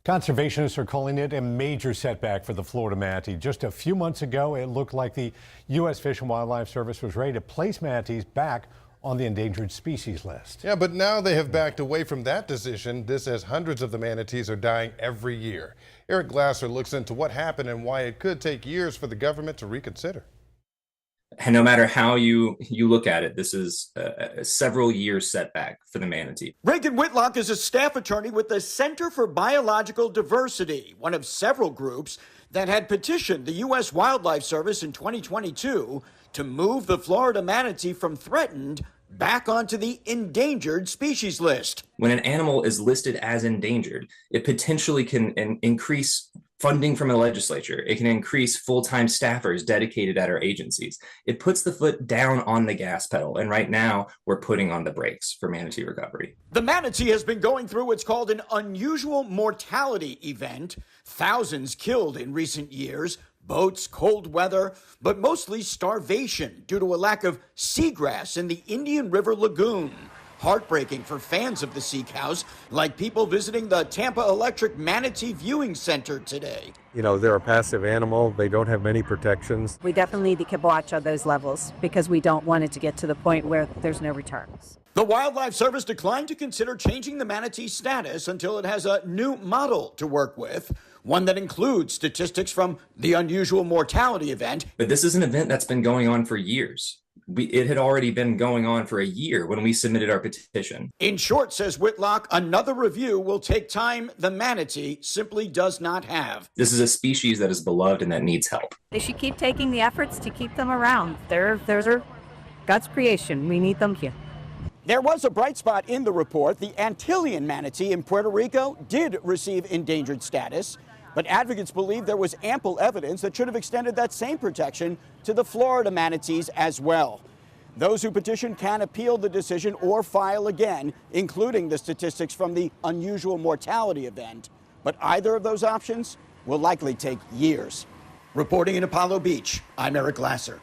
Conservationists are calling it a major setback for the Florida manatee. Just a few months ago, it looked like the U.S. Fish and Wildlife Service was ready to place manatees back on the endangered species list. Yeah, but now they have backed away from that decision. This as hundreds of the manatees are dying every year. Eric Glasser looks into what happened and why it could take years for the government to reconsider. And no matter how you look at it, this is a several-year setback for the manatee. Ragan Whitlock is a staff attorney with the Center for Biological Diversity, one of several groups that had petitioned the U.S. Wildlife Service in 2022 to move the Florida manatee from threatened back onto the endangered species list. When an animal is listed as endangered, it potentially can increase funding from the legislature. It can increase full-time staffers dedicated at our agencies. It puts the foot down on the gas pedal, and right now we're putting on the brakes for manatee recovery. The manatee has been going through what's called an unusual mortality event. Thousands killed in recent years. Boats, cold weather, but mostly starvation due to a lack of seagrass in the Indian River Lagoon. Heartbreaking for fans of the sea cows, like people visiting the Tampa Electric Manatee Viewing Center today. You know, they're a passive animal. They don't have many protections. We definitely need to keep watch on those levels because we don't want it to get to the point where there's no returns. The Wildlife Service declined to consider changing the manatee status until it has a new model to work with, one that includes statistics from the unusual mortality event. But this is an event that's been going on for years. It had already been going on for a year when we submitted our petition. In short, says Whitlock, another review will take time the manatee simply does not have. This is a species that is beloved and that needs help. They should keep taking the efforts to keep them around. They're God's creation. We need them here. There was a bright spot in the report. The Antillean manatee in Puerto Rico did receive endangered status, but advocates believe there was ample evidence that should have extended that same protection to the Florida manatees as well. Those who petition can appeal the decision or file again, including the statistics from the unusual mortality event. But either of those options will likely take years. Reporting in Apollo Beach, I'm Eric Glasser.